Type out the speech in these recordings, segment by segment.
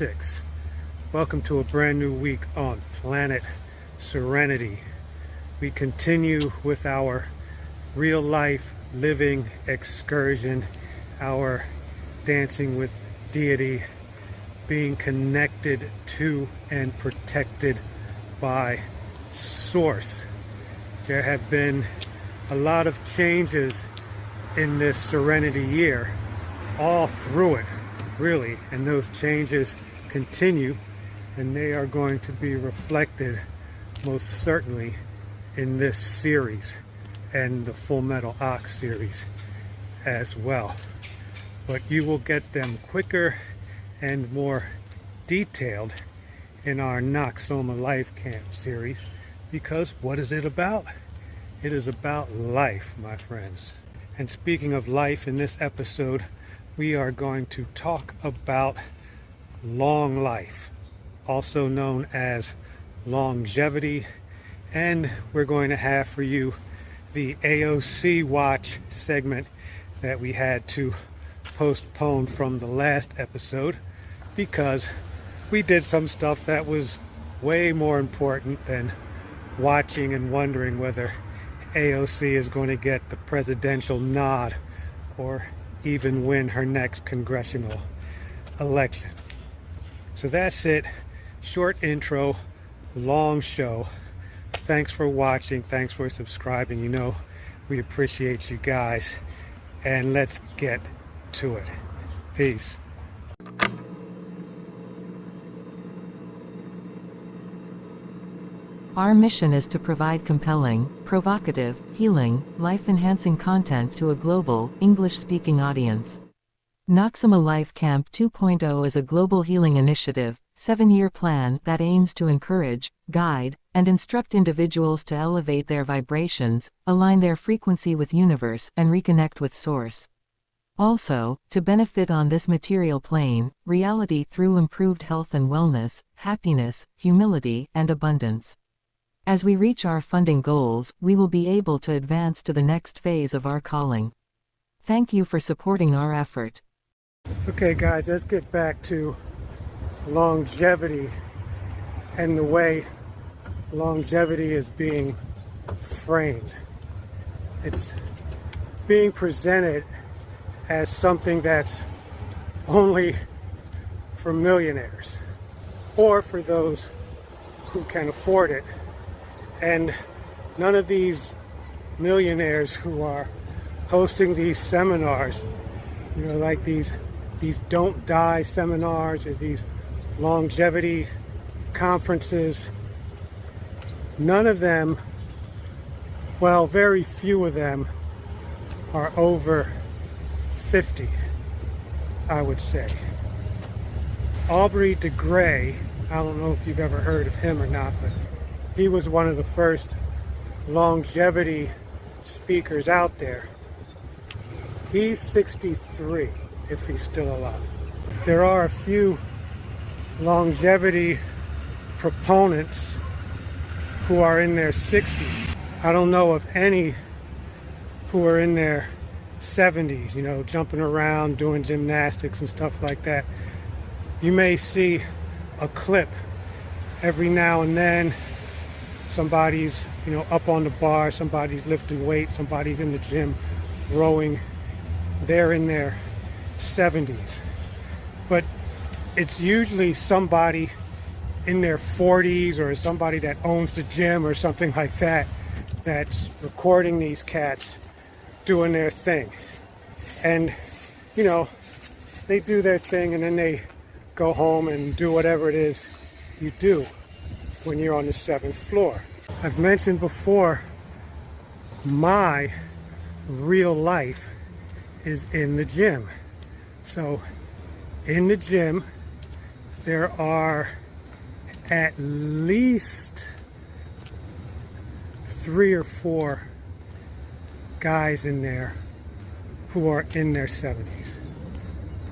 6. Welcome to a brand new week on Planet Serenity. We continue with our real life living excursion, our dancing with deity, being connected to and protected by Source. There have been a lot of changes in this Serenity year, all through it, really, and those changes continue, and they are going to be reflected most certainly in this series and the Full Metal Ox series as well. But you will get them quicker and more detailed in our Noxoma Life Camp series, because what is it about? It is about life, my friends. And speaking of life, in this episode we are going to talk about long life, also known as longevity, and we're going to have for you the AOC Watch segment that we had to postpone from the last episode because we did some stuff that was way more important than watching and wondering whether AOC is going to get the presidential nod or even win her next congressional election. So that's it. Short intro, long show. Thanks for watching. Thanks for subscribing. You know, we appreciate you guys. And let's get to it. Peace. Our mission is to provide compelling, provocative, healing, life-enhancing content to a global, English-speaking audience. Noxoma Life Camp 2.0 is a global healing initiative, 7-year plan that aims to encourage, guide, and instruct individuals to elevate their vibrations, align their frequency with universe, and reconnect with Source. Also, to benefit on this material plane, reality through improved health and wellness, happiness, humility, and abundance. As we reach our funding goals, we will be able to advance to the next phase of our calling. Thank you for supporting our effort. Okay guys, let's get back to longevity and the way longevity is being framed. It's being presented as something that's only for millionaires or for those who can afford it. And none of these millionaires who are hosting these seminars, you know, like these don't die seminars or these longevity conferences, none of them, well, very few of them are over 50, I would say. Aubrey de Grey, I don't know if you've ever heard of him or not, but he was one of the first longevity speakers out there. He's 63, if he's still alive. There are a few longevity proponents who are in their 60s. I don't know of any who are in their 70s, you know, jumping around, doing gymnastics and stuff like that. You may see a clip every now and then. Somebody's, you know, up on the bar, somebody's lifting weights, somebody's in the gym rowing. They're in their 70s. But it's usually somebody in their 40s or somebody that owns the gym or something like that that's recording these cats doing their thing. And, you know, they do their thing and then they go home and do whatever it is you do when you're on the 7th floor. I've mentioned before, my real life is in the gym. So in the gym, there are at least 3 or 4 guys in there who are in their 70s.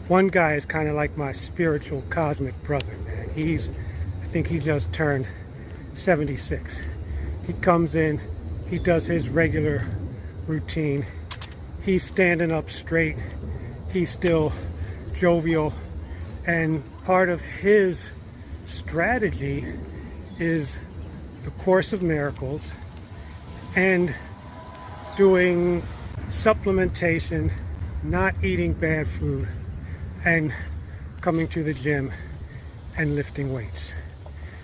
One guy is kind of like my spiritual cosmic brother, man. I think he just turned 76. He comes in, he does his regular routine. He's standing up straight. He's still jovial. And part of his strategy is the Course of Miracles and doing supplementation, not eating bad food, and coming to the gym and lifting weights.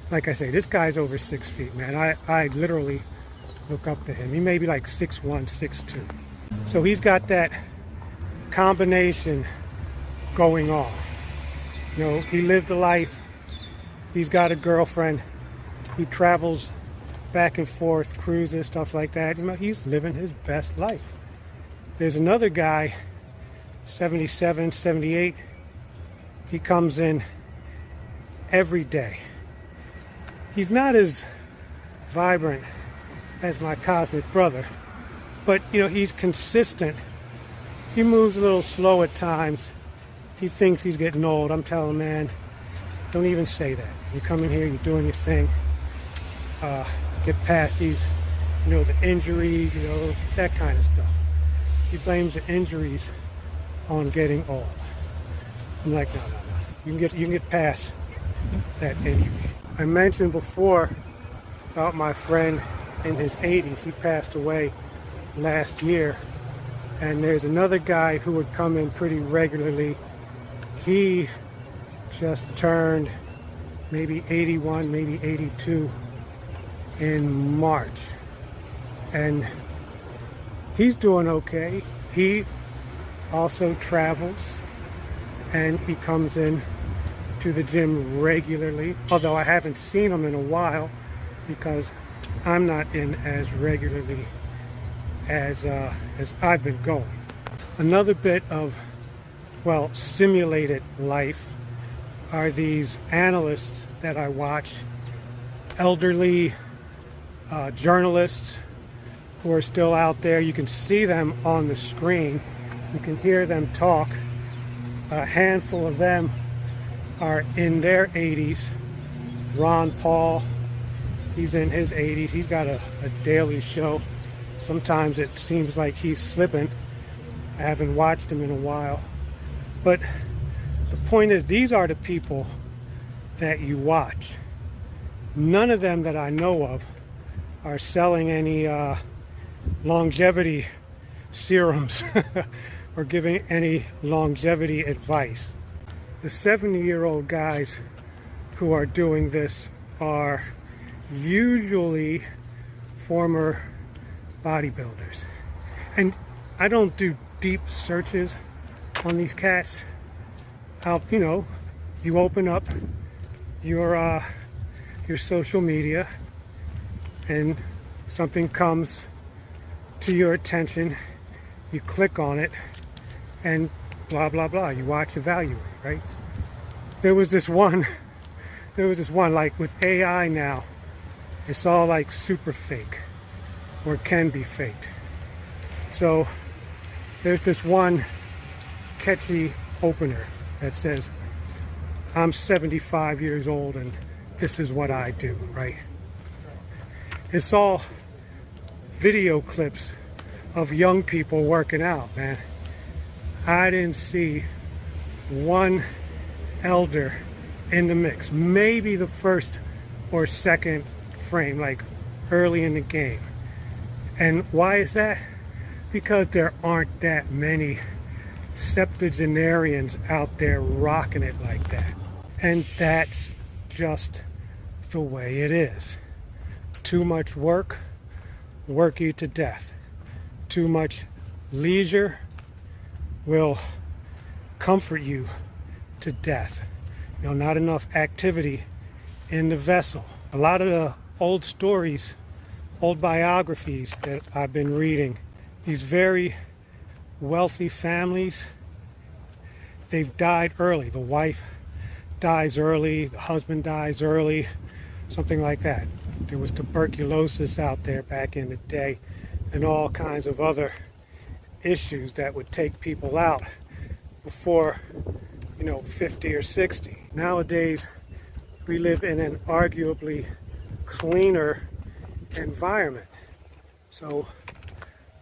Like I say, this guy's over 6 feet, man. I literally look up to him. He may be like 6'1", 6'2". So he's got that combination going on. You know, he lived a life. He's got a girlfriend. He travels back and forth, cruises, stuff like that. You know, he's living his best life. There's another guy, 77, 78. He comes in every day. He's not as vibrant as my cosmic brother, but you know, he's consistent. He moves a little slow at times. He thinks he's getting old. I'm telling him, man, don't even say that. You come in here, you're doing your thing. Get past these, you know, the injuries, you know, that kind of stuff. He blames the injuries on getting old. I'm like, no. You can get past that injury. I mentioned before about my friend in his 80s. He passed away last year. And there's another guy who would come in pretty regularly. He just turned maybe 81, maybe 82 in March. And he's doing okay. He also travels and he comes in to the gym regularly, although I haven't seen him in a while because I'm not in as regularly as I've been going. Another bit of, well, simulated life are these analysts that I watch, elderly journalists who are still out there. You can see them on the screen. You can hear them talk. A handful of them are in their 80s. Ron Paul, he's in his 80s. He's got a daily show. Sometimes it seems like he's slipping. I haven't watched him in a while. But the point is, these are the people that you watch. None of them that I know of are selling any longevity serums or giving any longevity advice. The 70-year-old guys who are doing this are usually former bodybuilders. And I don't do deep searches on these cats. You open up your social media and something comes to your attention, you click on it and blah blah blah, you watch, evaluate, right? There was this one like with AI now, it's all like super fake or can be faked. So there's this one catchy opener that says, I'm 75 years old and this is what I do, right? It's all video clips of young people working out, man. I didn't see one elder in the mix. Maybe the first or second frame, like early in the game. And why is that? Because there aren't that many septuagenarians out there rocking it like that. And that's just the way it is. Too much work you to death. Too much leisure will comfort you to death. You know, not enough activity in the vessel. A lot of the old stories, old biographies that I've been reading, these very wealthy families, they've died early. The wife dies early, the husband dies early, something like that. There was tuberculosis out there back in the day and all kinds of other issues that would take people out before, 50 or 60. Nowadays, we live in an arguably cleaner environment. So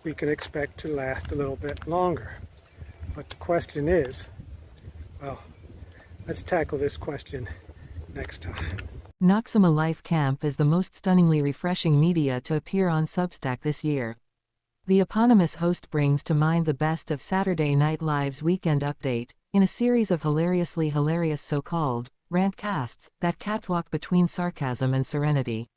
we can expect to last a little bit longer. But the question is, well, Let's tackle this question next time. Noxima Life Camp is the most stunningly refreshing media to appear on Substack this year. The eponymous host brings to mind the best of Saturday Night Live's Weekend Update, in a series of hilariously hilarious so-called rantcasts that catwalk between sarcasm and serenity.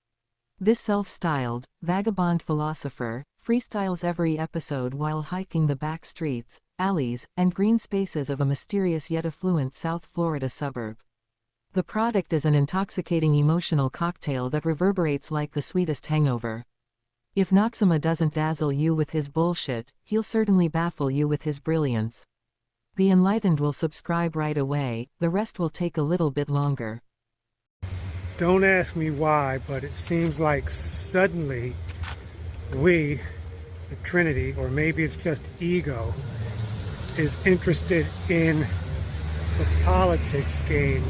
This self-styled, vagabond philosopher freestyles every episode while hiking the back streets, alleys, and green spaces of a mysterious yet affluent South Florida suburb. The product is an intoxicating emotional cocktail that reverberates like the sweetest hangover. If Noxima doesn't dazzle you with his bullshit, he'll certainly baffle you with his brilliance. The enlightened will subscribe right away, the rest will take a little bit longer. Don't ask me why, but it seems like suddenly we, the Trinity, or maybe it's just ego, is interested in the politics game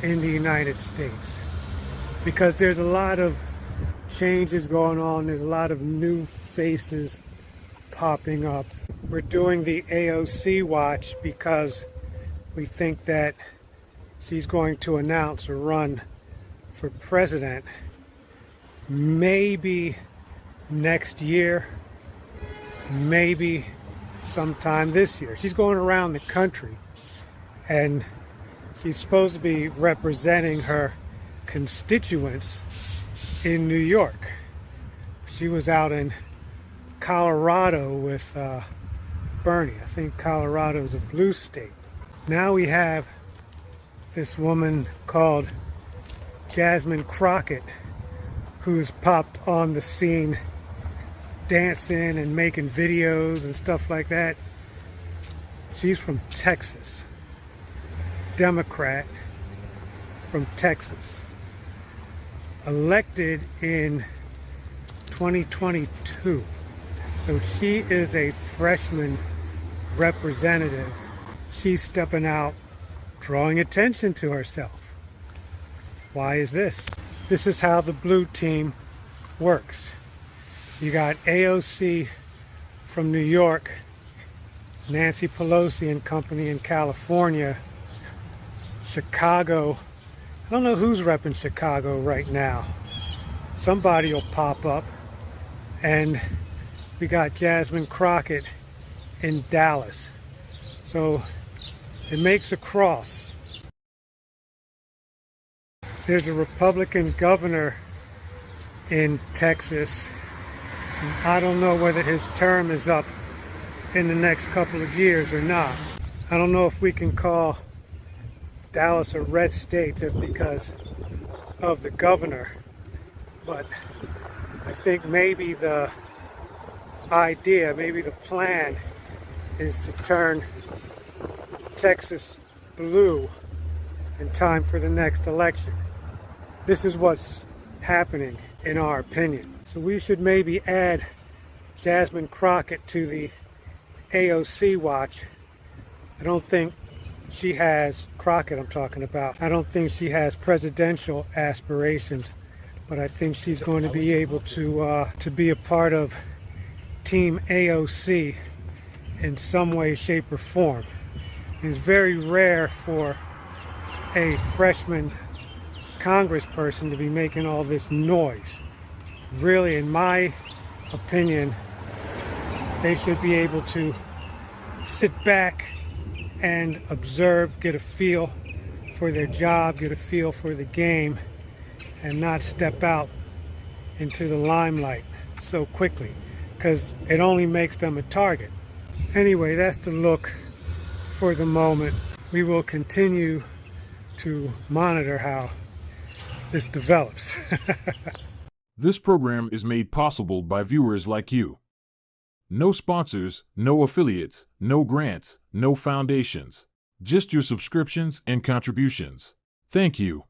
in the United States. Because there's a lot of changes going on, there's a lot of new faces popping up. We're doing the AOC watch because we think that she's going to announce or run for president maybe next year, maybe sometime this year. She's going around the country and she's supposed to be representing her constituents in New York. She was out in Colorado with Bernie. I think Colorado is a blue state. Now we have this woman called Jasmine Crockett who's popped on the scene dancing and making videos and stuff like that. She's from Texas. Democrat from Texas. Elected in 2022. So she is a freshman representative. She's stepping out, drawing attention to herself. Why is this? This is how the blue team works. You got AOC from New York, Nancy Pelosi and company in California, Chicago. I don't know who's repping Chicago right now. Somebody will pop up. And we got Jasmine Crockett in Dallas. So it makes a cross. There's a Republican governor in Texas. I don't know whether his term is up in the next couple of years or not. I don't know if we can call Dallas a red state just because of the governor, but I think maybe the idea, maybe the plan is to turn Texas blue in time for the next election. This is what's happening in our opinion. So we should maybe add Jasmine Crockett to the AOC watch. I don't think she has, Crockett I'm talking about, I don't think she has presidential aspirations, but I think she's going to be able to be a part of Team AOC in some way, shape, or form. It's very rare for a freshman congressperson to be making all this noise. Really, in my opinion, they should be able to sit back and observe, get a feel for their job, get a feel for the game, and not step out into the limelight so quickly, because it only makes them a target. Anyway, that's the look for the moment. We will continue to monitor how this develops. This program is made possible by viewers like you. No sponsors, no affiliates, no grants, no foundations. Just your subscriptions and contributions. Thank you.